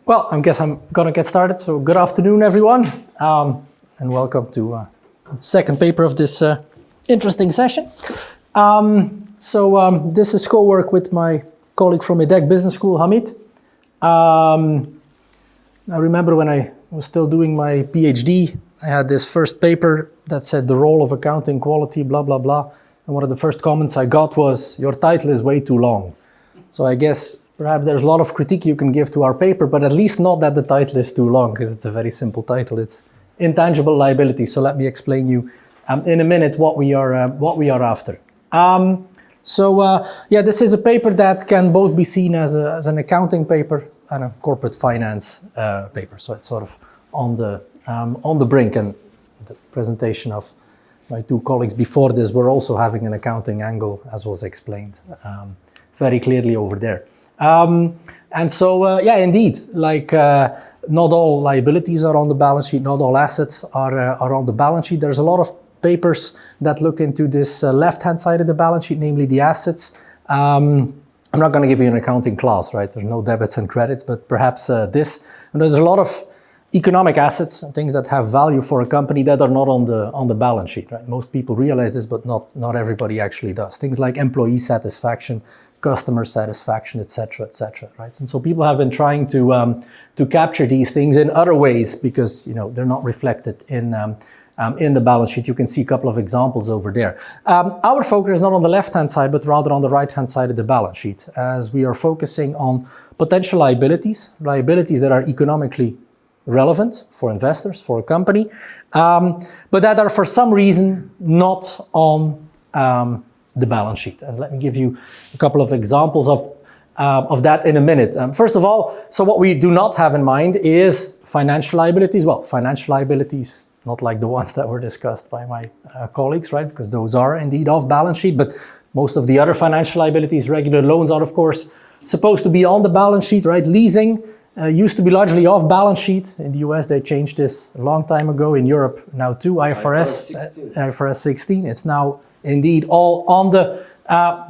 Well, I guess I'm gonna get started. So good afternoon, everyone, and welcome to second paper of this interesting session. This is co-work with my colleague from EDHEC Business School, Hamid. I remember when I was still doing my PhD, I had this first paper that said the role of accounting quality, blah, blah, blah. And one of the first comments I got was, your title is way too long. So I guess perhaps there's a lot of critique you can give to our paper, but at least not that the title is too long, because it's a very simple title. It's Intangible Liabilities. So let me explain you in a minute what we are after. This is a paper that can both be seen as an accounting paper and a corporate finance paper. So it's sort of on the brink, and the presentation of my two colleagues before this were also having an accounting angle, as was explained very clearly over there. Indeed, not all liabilities are on the balance sheet, not all assets are on the balance sheet. There's a lot of papers that look into this left-hand side of the balance sheet, namely the assets. I'm not going to give you an accounting class, right? There's no debits and credits, but perhaps this. And there's a lot of economic assets and things that have value for a company that are not on the balance sheet, right? Most people realize this, but not everybody actually does. Things like employee satisfaction, customer satisfaction, etc., right? And so people have been trying to capture these things in other ways because they're not reflected in the balance sheet. You can see a couple of examples over there. Our focus is not on the left-hand side, but rather on the right-hand side of the balance sheet, as we are focusing on potential liabilities that are economically relevant for investors, for a company, but that are for some reason not on the balance sheet. And let me give you a couple of examples of that in a minute. First of all, so what we do not have in mind is financial liabilities. Well, financial liabilities, not like the ones that were discussed by my colleagues, right? Because those are indeed off balance sheet, but most of the other financial liabilities, regular loans, are of course supposed to be on the balance sheet, right? Leasing used to be largely off balance sheet. In the US, they changed this a long time ago. In Europe, now too, IFRS 16. It's now indeed all on the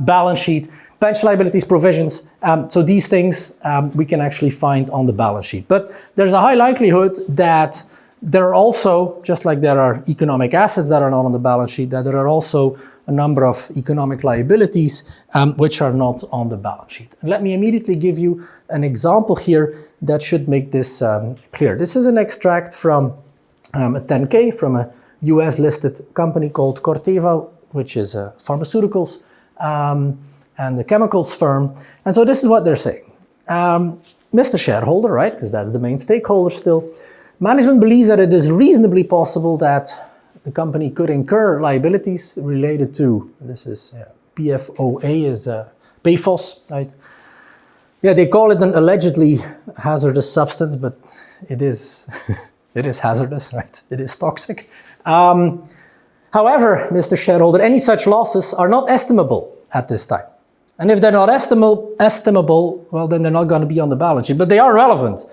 balance sheet. Pension liabilities, provisions. So these things we can actually find on the balance sheet. But there's a high likelihood that there are also, just like there are economic assets that are not on the balance sheet, that there are also a number of economic liabilities which are not on the balance sheet. And let me immediately give you an example here that should make this clear. This is an extract from a 10K from a US listed company called Corteva, which is pharmaceuticals and the chemicals firm. And so this is what they're saying. Mr. Shareholder, right, because that's the main stakeholder still, management believes that it is reasonably possible that the company could incur liabilities related to, this is PFOA, is PFOS, right? Yeah, they call it an allegedly hazardous substance, but it is it is hazardous, right? It is toxic. However, Mr. Shareholder, any such losses are not estimable at this time. And if they're not estimable, well, then they're not going to be on the balance sheet, but they are relevant.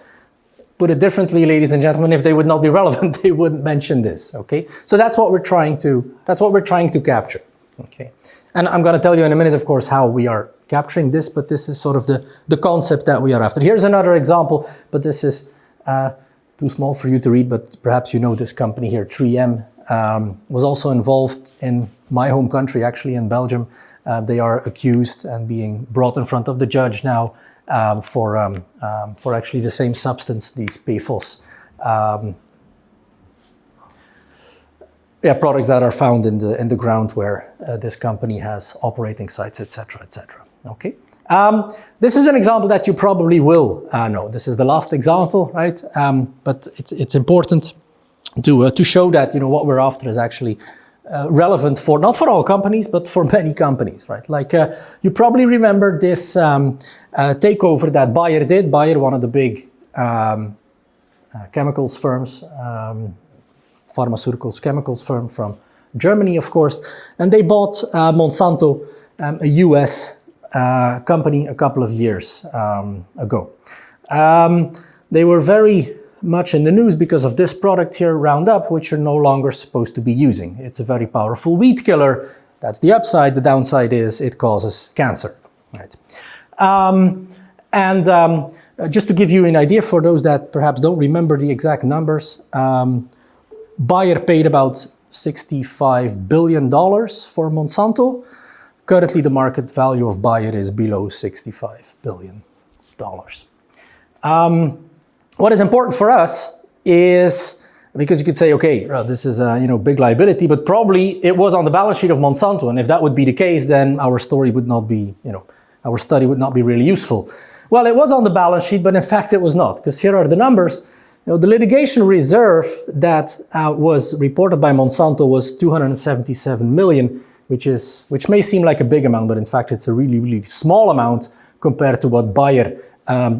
Put it differently, ladies and gentlemen, if they would not be relevant, they wouldn't mention this, okay? So that's what we're trying to capture, okay? And I'm going to tell you in a minute, of course, how we are capturing this, but this is sort of the concept that we are after. Here's another example, but this is too small for you to read, but perhaps you know this company here, 3M, was also involved in my home country, actually in Belgium. They are accused and being brought in front of the judge now for actually the same substance, these PFOS. Products that are found in the ground where this company has operating sites, etc., etc. Okay. This is an example that you probably will know. This is the last example, right? But it's important to show that what we're after is actually relevant for, not for all companies, but for many companies, right? Like you probably remember this takeover that Bayer did. Bayer, one of the big chemicals firms, pharmaceuticals chemicals firm from Germany, of course, and they bought Monsanto, a US company, a couple of years ago. They were very much in the news because of this product here, Roundup, which you're no longer supposed to be using. It's a very powerful weed killer. That's the upside. The downside is it causes cancer, right? just to give you an idea for those that perhaps don't remember the exact numbers, Bayer paid about $65 billion for Monsanto. Currently, the market value of Bayer is below $65 billion. What is important for us is, because you could say, okay, well, this is a big liability, but probably it was on the balance sheet of Monsanto, and if that would be the case, then our story would not be, our study would not be really useful. Well, it was on the balance sheet, but in fact it was not, because here are the numbers. The litigation reserve that was reported by Monsanto was 277 million, which may seem like a big amount, but in fact it's a really, really small amount compared to what Bayer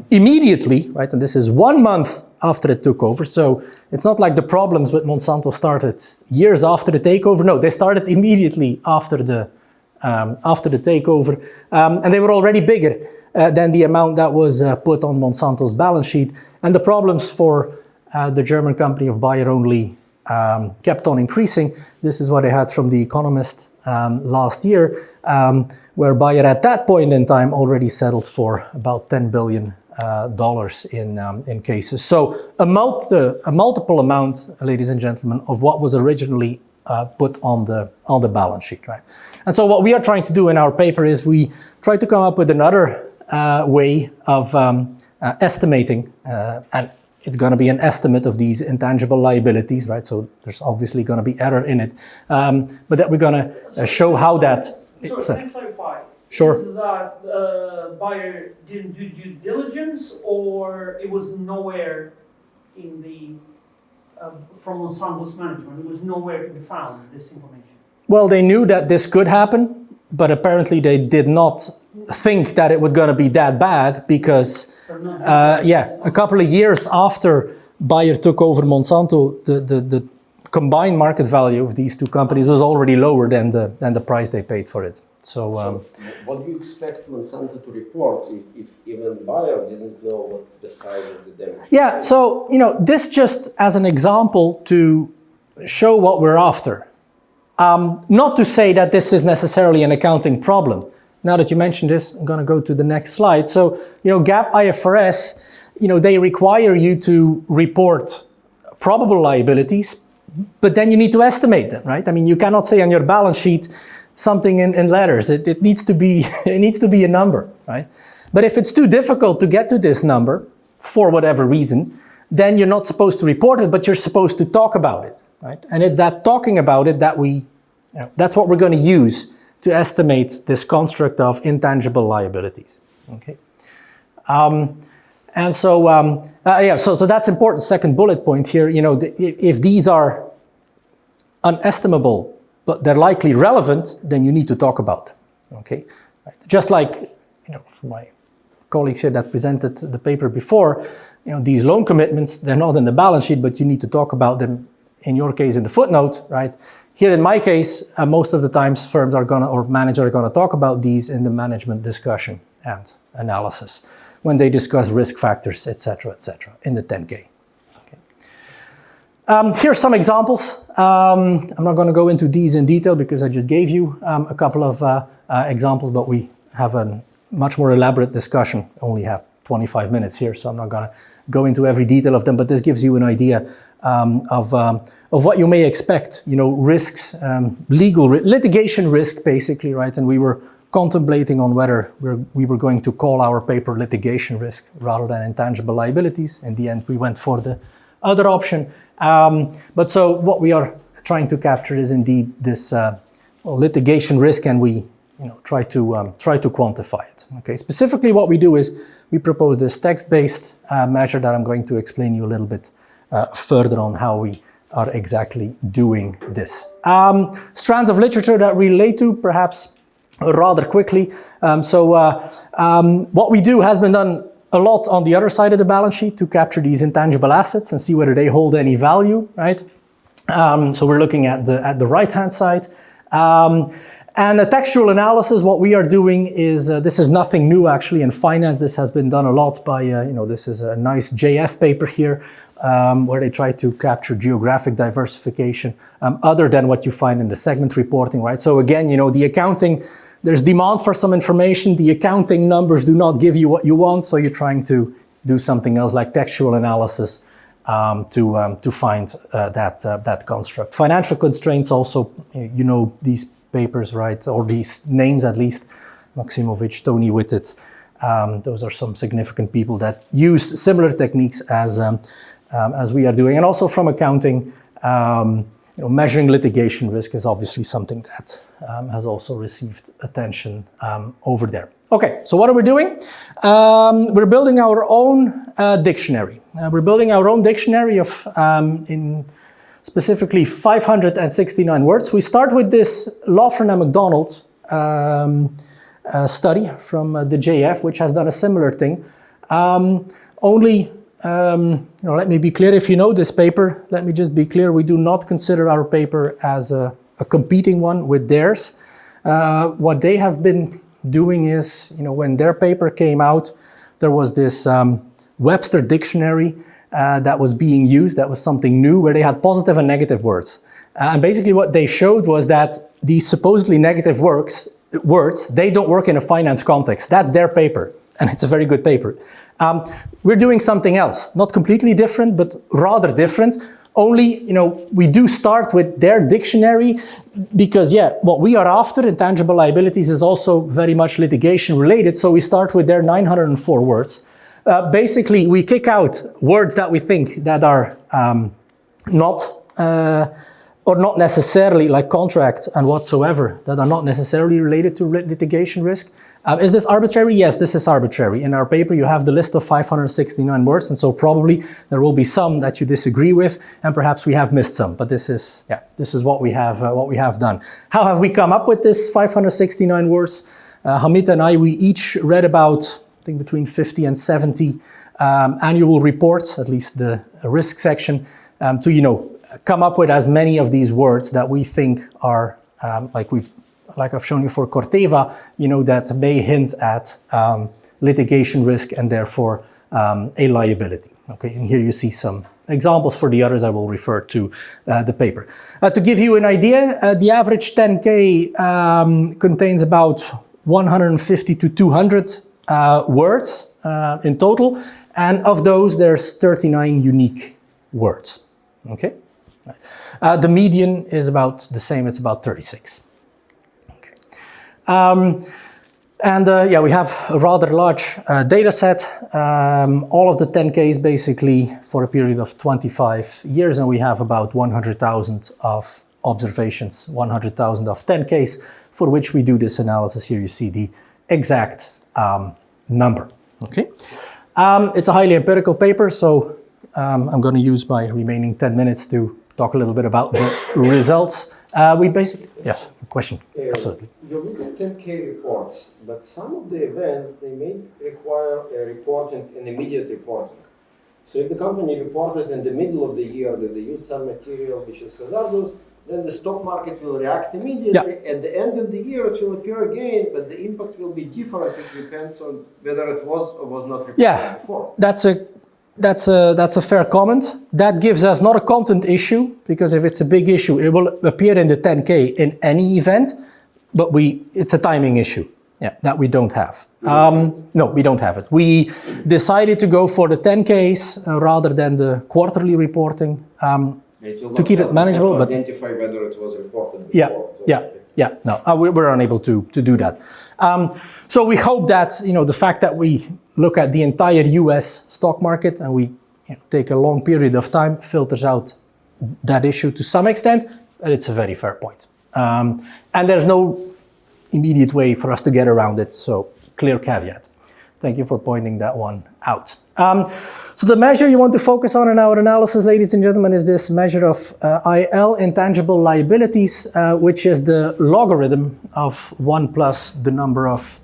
immediately, right, and this is 1 month after it took over, so it's not like the problems with Monsanto started years after the takeover. No, they started immediately after the takeover, and they were already bigger than the amount that was put on Monsanto's balance sheet, and the problems for the German company of Bayer only kept on increasing. This is what I had from The Economist last year, where Bayer at that point in time already settled for about $10 billion in cases. So a multiple amount, ladies and gentlemen, of what was originally put on the balance sheet, right? And so what we are trying to do in our paper is we try to come up with another way of estimating, and it's going to be an estimate of these intangible liabilities, right? So there's obviously going to be error in it, but that we're going to show how that. Sorry, can I clarify? Sure. Is that Bayer didn't do due diligence, or it was nowhere in the from Monsanto's management? It was nowhere to be found, this information. Well, they knew that this could happen, but apparently they did not think that it was going to be that bad because, a couple of years after Bayer took over Monsanto, the combined market value of these two companies was already lower than the price they paid for it. So what do you expect Monsanto to report if even Bayer didn't know what the size of the damage? Yeah, so this just as an example to show what we're after. Not to say that this is necessarily an accounting problem. Now that you mentioned this, I'm going to go to the next slide. So, GAAP IFRS, they require you to report probable liabilities, but then you need to estimate them, right? I mean, you cannot say on your balance sheet something in letters. It needs to be a number, right? But if it's too difficult to get to this number for whatever reason, then you're not supposed to report it, but you're supposed to talk about it, right? And it's that talking about it that that's what we're going to use to estimate this construct of intangible liabilities. Okay. So that's important. Second bullet point here. If these are unestimable, but they're likely relevant, then you need to talk about them. Okay. Right. Just like for my colleagues here that presented the paper before, these loan commitments, they're not in the balance sheet, but you need to talk about them. In your case, in the footnote, right? Here in my case, most of the times firms are managers are gonna talk about these in the management discussion and analysis when they discuss risk factors, etc., in the 10K. Okay. Here's some examples. I'm not gonna go into these in detail because I just gave you a couple of examples, but we have a much more elaborate discussion. Only have 25 minutes here, so I'm not gonna go into every detail of them, but this gives you an idea of what you may expect, risks, litigation risk, basically, right? And we were contemplating on whether we were going to call our paper litigation risk rather than intangible liabilities. In the end, we went for the other option. But so what we are trying to capture is indeed this litigation risk, and we try to quantify it. Okay. Specifically, what we do is we propose this text-based measure that I'm going to explain you a little bit further on how we are exactly doing this. Strands of literature that relate to, perhaps rather quickly. What we do has been done a lot on the other side of the balance sheet to capture these intangible assets and see whether they hold any value, right? So we're looking at the right-hand side. And the textual analysis, what we are doing is, this is nothing new actually in finance. This has been done a lot by, this is a nice JF paper here, where they try to capture geographic diversification, other than what you find in the segment reporting, right? So again, the accounting, there's demand for some information. The accounting numbers do not give you what you want, so you're trying to, do something else like textual analysis to find that construct. Financial constraints also, you know these papers, right, or these names at least, Maksimovic, Tony Whitted. Those are some significant people that use similar techniques as we are doing. And also from accounting, measuring litigation risk is obviously something that has also received attention over there. Okay, so what are we doing? We're building our own dictionary. We're building our own dictionary of, in specifically 569 words. We start with this Leuven and McDonald study from the JF, which has done a similar thing. Let me be clear, if you know this paper, let me just be clear, we do not consider our paper as a competing one with theirs. What they have been doing is, when their paper came out, there was this Webster dictionary that was being used, that was something new, where they had positive and negative words. And basically what they showed was that these supposedly negative words, they don't work in a finance context. That's their paper, and it's a very good paper. We're doing something else, not completely different, but rather different. Only, we do start with their dictionary because, what we are after, intangible liabilities, is also very much litigation related. So we start with their 904 words. Basically, we kick out words that we think that are not necessarily like contract and whatsoever, that are not necessarily related to litigation risk. Is this arbitrary? Yes, this is arbitrary. In our paper, you have the list of 569 words, and so probably there will be some that you disagree with, and perhaps we have missed some. But this is what we have done. How have we come up with this 569 words? Hamid and I, we each read about, I think, between 50 and 70 annual reports, at least the risk section, to come up with as many of these words that we think are like I've shown you for Corteva, that may hint at litigation risk and therefore a liability. Okay, and here you see some examples. For the others, I will refer to the paper. To give you an idea, the average 10K contains about 150 to 200 words in total, and of those, there's 39 unique words. Okay, the median is about the same; it's about 36. We have a rather large data set, all of the 10Ks basically for a period of 25 years, and we have about 100,000 of observations, 100,000 of 10Ks for which we do this analysis. Here you see the exact number. Okay, it's a highly empirical paper, so I'm going to use my remaining 10 minutes to talk a little bit about the results. Yes, question, absolutely. You look at 10K reports, but some of the events, they may require an immediate reporting. So if the company reported in the middle of the year that they used some material which is hazardous, then the stock market will react immediately. Yeah. At the end of the year, it will appear again, but the impact will be different. It depends on whether it was or was not reported before. That's a fair comment. That gives us not a content issue, because if it's a big issue, it will appear in the 10K in any event, but it's a timing issue. That we don't have. No, we don't have it. We decided to go for the 10Ks rather than the quarterly reporting to keep it manageable. But identify whether it was reported before. No, we're unable to do that. So we hope that the fact that we look at the entire U.S. stock market and we take a long period of time filters out that issue to some extent, and it's a very fair point. And there's no immediate way for us to get around it, so clear caveat. Thank you for pointing that one out. So the measure you want to focus on in our analysis, ladies and gentlemen, is this measure of IL, intangible liabilities, which is the logarithm of 1 plus the number of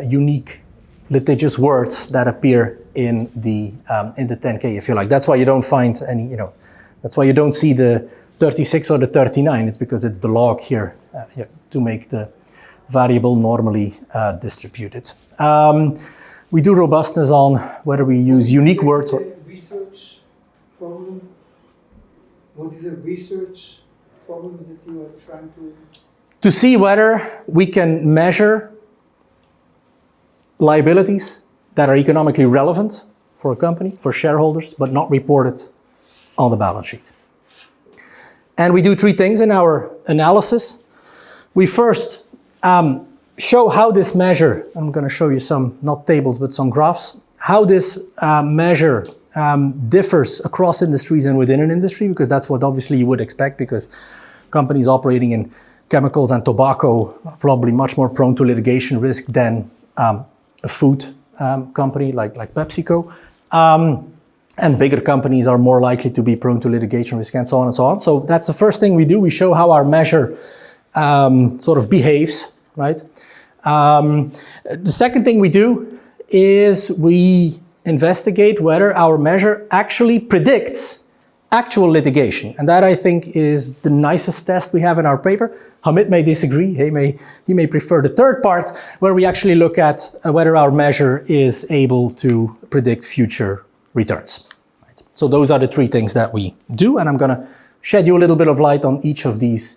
unique litigious words that appear in the 10K, if you like. That's why you don't find any, that's why you don't see the 36 or the 39. It's because it's the log here to make the variable normally distributed. We do robustness on whether we use unique words or... Research problem? What is a research problem that you are trying to... To see whether we can measure liabilities that are economically relevant for a company, for shareholders, but not reported on the balance sheet. And we do three things in our analysis. We first show how this measure, I'm going to show you some, not tables, but some graphs, how this measure differs across industries and within an industry, because that's what obviously you would expect, because companies operating in chemicals and tobacco are probably much more prone to litigation risk than a food company like PepsiCo. And bigger companies are more likely to be prone to litigation risk and so on and so on. So that's the first thing we do. We show how our measure sort of behaves, right? The second thing we do is we investigate whether our measure actually predicts actual litigation. And that, I think, is the nicest test we have in our paper. Hamid may disagree. He may prefer the third part, where we actually look at whether our measure is able to predict future returns. Right. So those are the three things that we do, and I'm going to shed you a little bit of light on each of these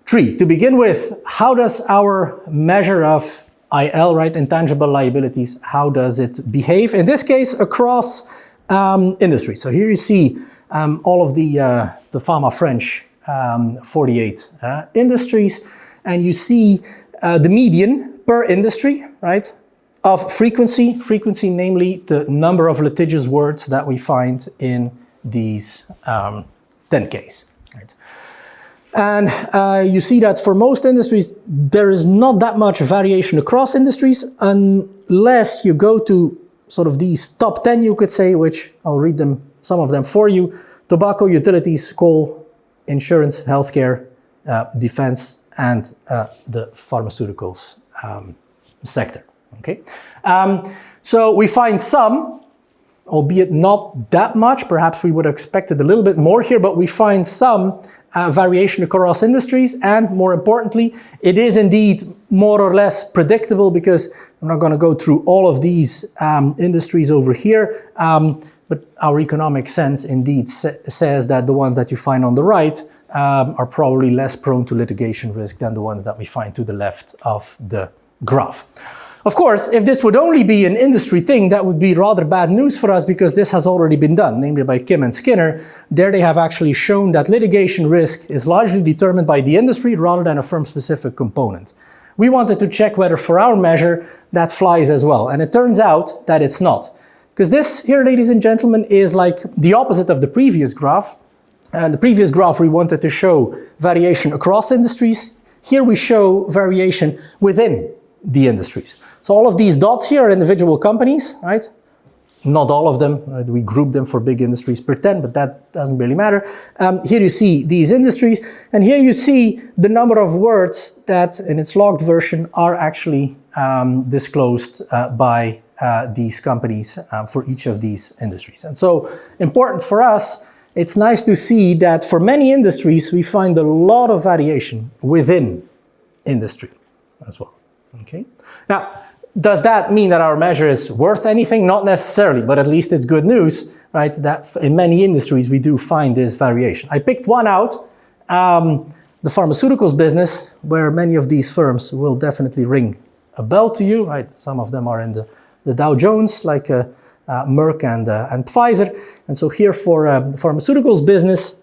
three. To begin with, how does our measure of IL, right, intangible liabilities, how does it behave? In this case, across industries. So here you see all of the Pharma French 48 industries, and you see the median per industry, right, of frequency, namely the number of litigious words that we find in these 10Ks. Right? And you see that for most industries, there is not that much variation across industries unless you go to sort of these top 10, you could say, which I'll read them, some of them for you: tobacco, utilities, coal, insurance, healthcare, defense, and the pharmaceuticals sector. Okay, so we find some, albeit not that much. Perhaps we would have expected a little bit more here, but we find some variation across industries, and more importantly, it is indeed more or less predictable, because I'm not going to go through all of these industries over here, but our economic sense indeed says that the ones that you find on the right are probably less prone to litigation risk than the ones that we find to the left of the graph. Of course, if this would only be an industry thing, that would be rather bad news for us, because this has already been done, namely by Kim and Skinner. There they have actually shown that litigation risk is largely determined by the industry rather than a firm-specific component. We wanted to check whether for our measure that flies as well, and it turns out that it's not. Because this here, ladies and gentlemen, is like the opposite of the previous graph. And the previous graph, we wanted to show variation across industries. Here we show variation within the industries. So all of these dots here are individual companies, right? Not all of them. Right? We group them for big industries per 10, but that doesn't really matter. Here you see these industries, and here you see the number of words that, in its logged version, are actually disclosed by these companies for each of these industries. And so, important for us, it's nice to see that for many industries, we find a lot of variation within industry as well. Okay. Now, does that mean that our measure is worth anything? Not necessarily, but at least it's good news, right? That in many industries we do find this variation. I picked one out, the pharmaceuticals business, where many of these firms will definitely ring a bell to you, right? Some of them are in the Dow Jones, like Merck and Pfizer. And so here for the pharmaceuticals business,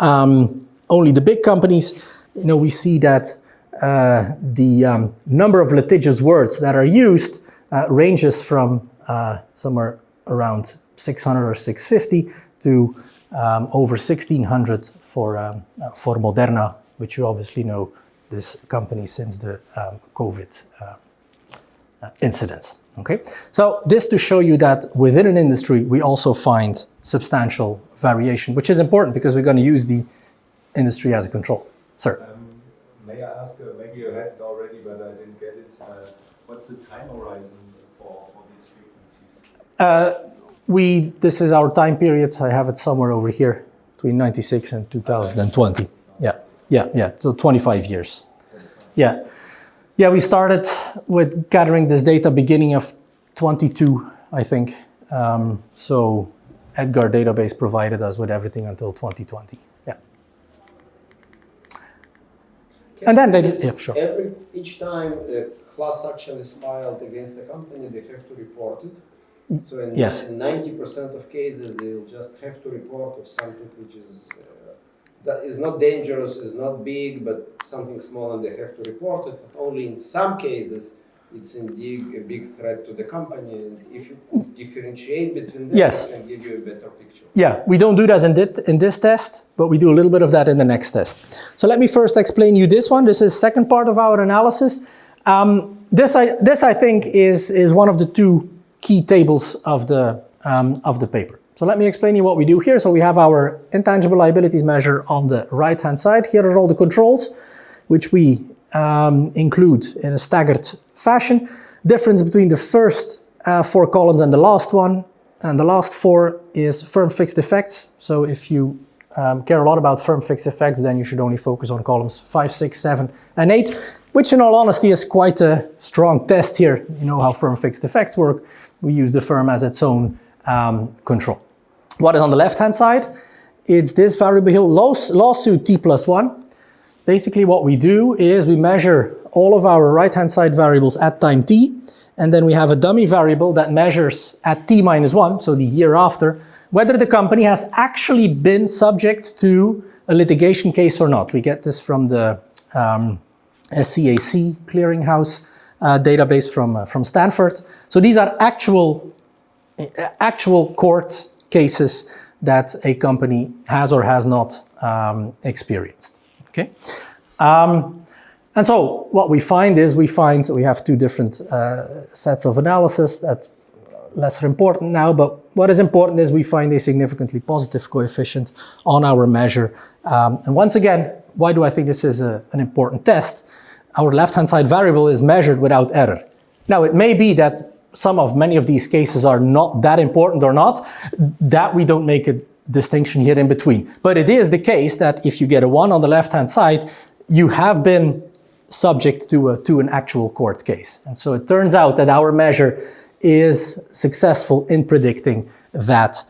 only the big companies, we see that the number of litigious words that are used ranges from somewhere around 600 or 650 to over 1,600 for Moderna, which you obviously know this company since the COVID incidents. Okay, so this to show you that within an industry we also find substantial variation, which is important because we're going to use the industry as a control. Sir. May I ask, maybe you had it already, but I didn't get it. What's the time horizon for these frequencies? This is our time period. I have it somewhere over here, between 96 and 2020. Yeah. So 25 years. Yeah. Yeah, we started with gathering this data beginning of 22, I think. So Edgar database provided us with everything until 2020. Yeah. And then they did, yeah, sure. Each time a class action is filed against the company, they have to report it. So in Yes. 90% of cases, they will just have to report of something which is that is not dangerous, is not big, but something small, and they have to report it. But only in some cases, it's indeed a big threat to the company. And if you differentiate between them, Yes. it can give you a better picture. Yeah, we don't do that in this test, but we do a little bit of that in the next test. So let me first explain you this one. This is the second part of our analysis. This I think is one of the two key tables of the paper. So let me explain you what we do here. So we have our intangible liabilities measure on the right-hand side. Here are all the controls, which we include in a staggered fashion. Difference between the first 4 columns and the last one, and the last 4 is firm fixed effects. So if you care a lot about firm fixed effects, then you should only focus on columns 5, 6, 7, and 8, which in all honesty is quite a strong test here. You know how firm fixed effects work. We use the firm as its own control. What is on the left-hand side? It's this variable here, lawsuit T+1. Basically what we do is we measure all of our right-hand side variables at time t, and then we have a dummy variable that measures at t-1, so the year after, whether the company has actually been subject to a litigation case or not. We get this from the SCAC clearinghouse database from Stanford. So these are actual court cases that a company has or has not experienced. Okay, and so what we find is we have 2 different sets of analysis. That's less important now, but what is important is we find a significantly positive coefficient on our measure. And once again, why do I think this is an important test? Our left-hand side variable is measured without error. Now, it may be that many of these cases are not that important or not, that we don't make a distinction here in between. But it is the case that if you get a 1 on the left-hand side, you have been subject to an actual court case. And so it turns out that our measure is successful in predicting that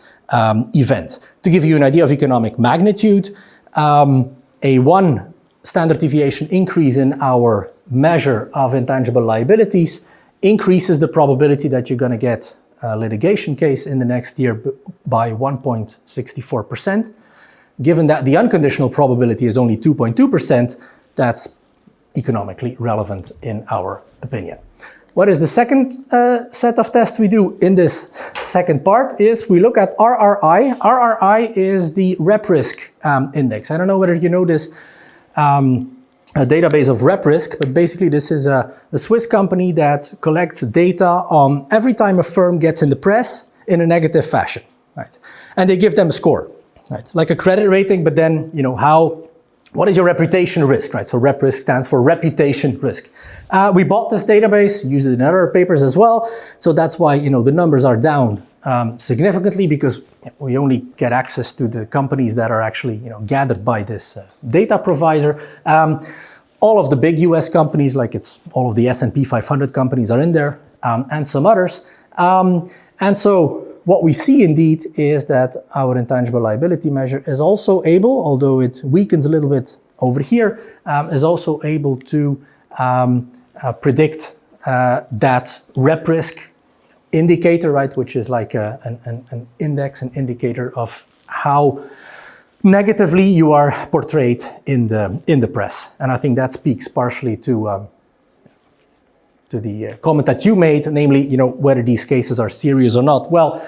event. To give you an idea of economic magnitude, a 1 standard deviation increase in our measure of intangible liabilities increases the probability that you're going to get a litigation case in the next year by 1.64%. Given that the unconditional probability is only 2.2%, that's economically relevant in our opinion. What is the second set of tests we do in this second part is we look at RRI. RRI is the rep risk index. I don't know whether you know this a database of rep risk, but basically this is a Swiss company that collects data on every time a firm gets in the press in a negative fashion, right? And they give them a score, right? Like a credit rating, but then, you know, what is your reputation risk, right? So rep risk stands for reputation risk. We bought this database, used it in other papers as well. So that's why, you know, the numbers are down significantly because we only get access to the companies that are actually, you know, gathered by this data provider. All of the big US companies, like all of the S&P 500 companies are in there, and some others. And so what we see indeed is that our intangible liability measure is also able, although it weakens a little bit over here, is also able to predict that rep risk indicator, right, which is like an index, an indicator of how negatively you are portrayed in the press. And I think that speaks partially to the comment that you made, namely, you know, whether these cases are serious or not. Well,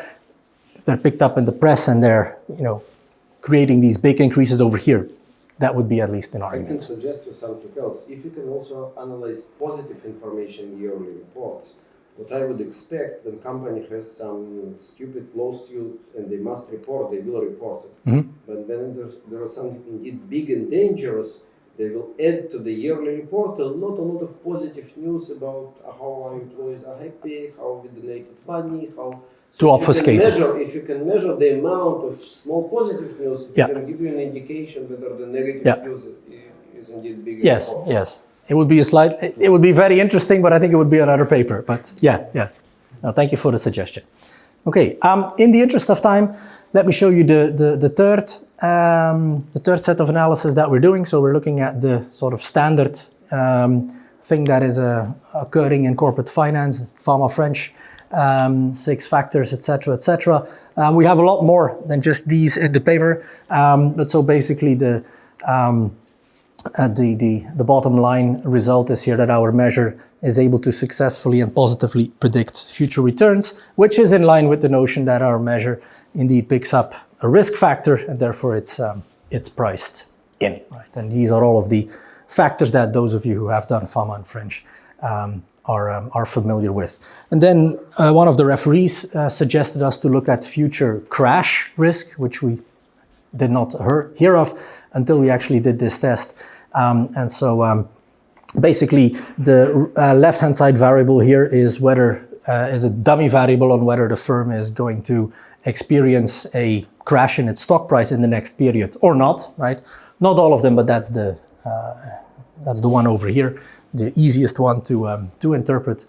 if they're picked up in the press and they're, you know, creating these big increases over here, that would be at least an argument. I can suggest you something else. If you can also analyze positive information in yearly reports, what I would expect when company has some stupid lawsuit and they must report, they will report it. Mm-hmm. But when there is something indeed big and dangerous, they will add to the yearly report a lot of positive news about how our employees are happy, how we donated money, how... So to obfuscate it. If you can measure the amount of small positive news, it can give you an indication whether the negative news is indeed big. Yes, yes. It would be very interesting, but I think it would be another paper. But yeah. No, thank you for the suggestion. Okay, in the interest of time, let me show you the third set of analysis that we're doing. So we're looking at the sort of standard thing that is occurring in corporate finance, pharma French, 6 factors, etc., etc. We have a lot more than just these in the paper, but so basically the bottom line result is here that our measure is able to successfully and positively predict future returns, which is in line with the notion that our measure indeed picks up a risk factor and therefore it's priced in. Right? And these are all of the factors that those of you who have done pharma and French are familiar with. And then one of the referees suggested us to look at future crash risk, which we did not hear of until we actually did this test. And so basically the left-hand side variable here is whether is a dummy variable on whether the firm is going to experience a crash in its stock price in the next period or not, right? Not all of them, but that's the one over here, the easiest one to interpret.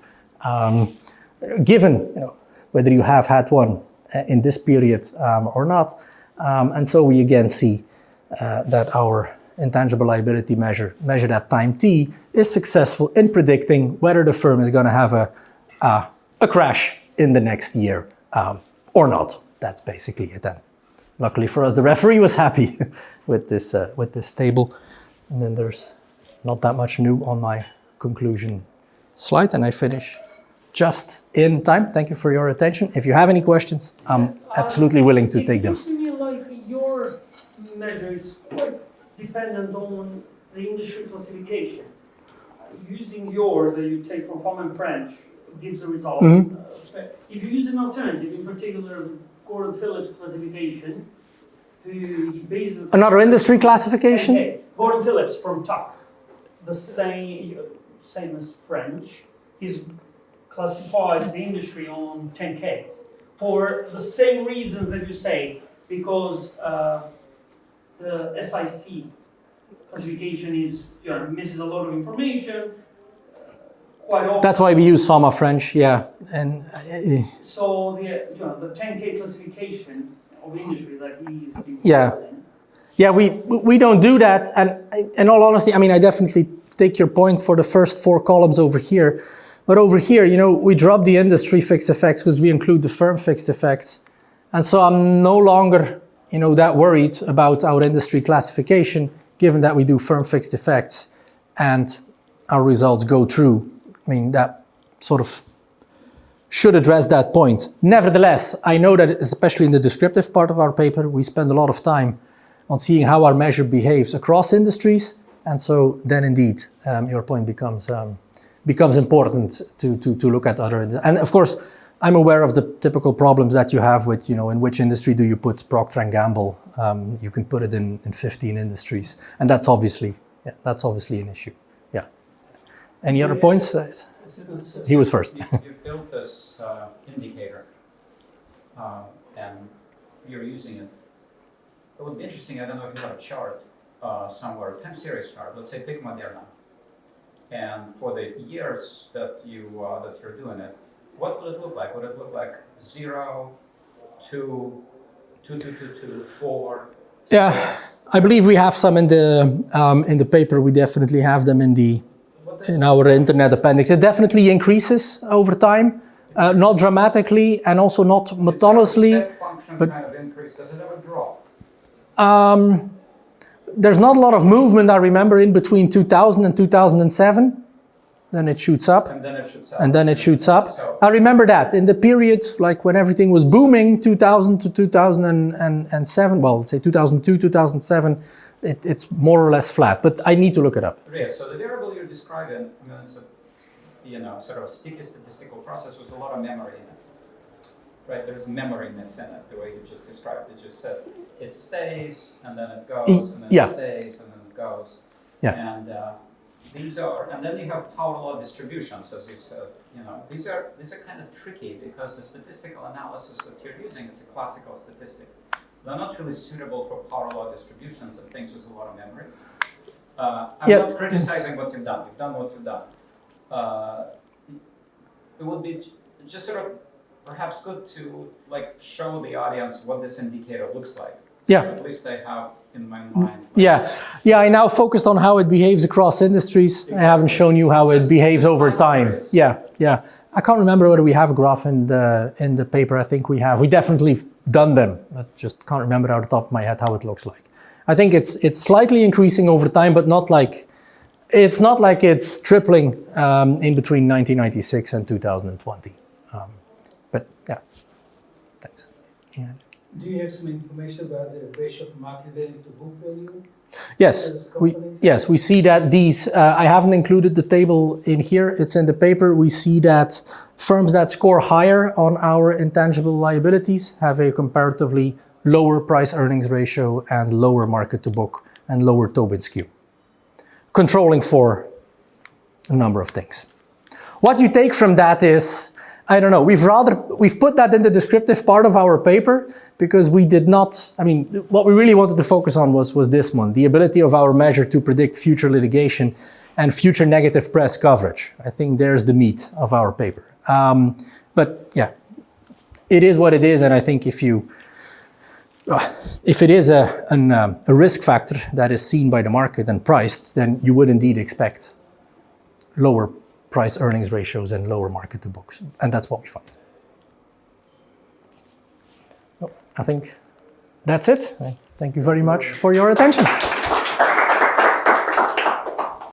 Given whether you have had one in this period or not, and so we again see that our intangible liability measure, measured at time t, is successful in predicting whether the firm is going to have a crash in the next year or not. That's basically it then. Luckily for us, the referee was happy with this table. And then there's not that much new on my conclusion slide, and I finish just in time. Thank you for your attention. If you have any questions, I'm absolutely willing to take them. It seems to me like your measure is quite dependent on the industry classification. Using yours that you take from Pharma and French gives a result. Mm-hmm. If you use an alternative, in particular Gordon Phillips classification, who basically... Another industry classification? Okay. Gordon Phillips from TUC, the same as French, he classifies the industry on 10K for the same reasons that you say, because the SIC classification is misses a lot of information quite often. That's why we use Pharma French, yeah. And so the 10K classification of industry that he is being yeah, we don't do that. And in all honesty, I mean, I definitely take your point for the first 4 columns over here. But over here, we drop the industry fixed effects because we include the firm fixed effects. And so I'm no longer, that worried about our industry classification, given that we do firm fixed effects and our results go through. I mean, that sort of should address that point. Nevertheless, I know that especially in the descriptive part of our paper, we spend a lot of time on seeing how our measure behaves across industries. And so then indeed, your point becomes important to look at other. And of course, I'm aware of the typical problems that you have with, in which industry do you put Procter & Gamble? You can put it in 15 industries. And that's obviously an issue. Yeah. Any other points? He was first. You built this indicator and you're using it. It would be interesting, I don't know if you have a chart somewhere, time series chart, let's say pick Moderna. And for the years that you're doing it, what would it look like? Would it look like 0, 2, 2, 2, 2, 2, 4? Yeah, I believe we have some in the paper. We definitely have them in our internet appendix. It definitely increases over time, not dramatically and also not monotonously. Step function but kind of increase. Does it ever drop? There's not a lot of movement, I remember, in between 2000 and 2007. Then it shoots up. And then it shoots up. And then it shoots up. So, I remember that in the period, like when everything was booming, 2000 to 2007, well, let's say 2002, 2007, it's more or less flat. But I need to look it up. yeah, so the variable you're describing, it's a sort of a sticky statistical process with a lot of memory in it. Right, there's memoriness in it, the way you just described it. You said it stays, and then it goes, and then it stays, and then it goes. Yeah. And and then you have power law distributions, as you said. These are kind of tricky because the statistical analysis that you're using is a classical statistic. They're not really suitable for power law distributions and things with a lot of memory. I'm not criticizing what you've done. You've done what you've done. It would be just sort of perhaps good to show the audience what this indicator looks like. Yeah. At least I have in my mind. Yeah, yeah. I now focused on how it behaves across industries. I haven't shown you how it behaves over time. serious. Yeah, yeah. I can't remember whether we have a graph in the paper. I think we have. We definitely done them. I just can't remember out of the top of my head how it looks like. I think it's slightly increasing over time, but not like it's tripling in between 1996 and 2020. But yeah, thanks. Yeah. Do you have some information about the ratio of market value to book value? Yes, we see that these, I haven't included the table in here, it's in the paper. We see that firms that score higher on our intangible liabilities have a comparatively lower price earnings ratio and lower market to book and lower Tobin skew, controlling for a number of things. What you take from that is, I don't know, we've put that in the descriptive part of our paper because we did not, I mean, what we really wanted to focus on was this one, the ability of our measure to predict future litigation and future negative press coverage. I think there's the meat of our paper. But yeah, it is what it is, and I think if it is a risk factor that is seen by the market and priced, then you would indeed expect lower price earnings ratios and lower market to books. And that's what we find. I think that's it. Thank you very much for your attention.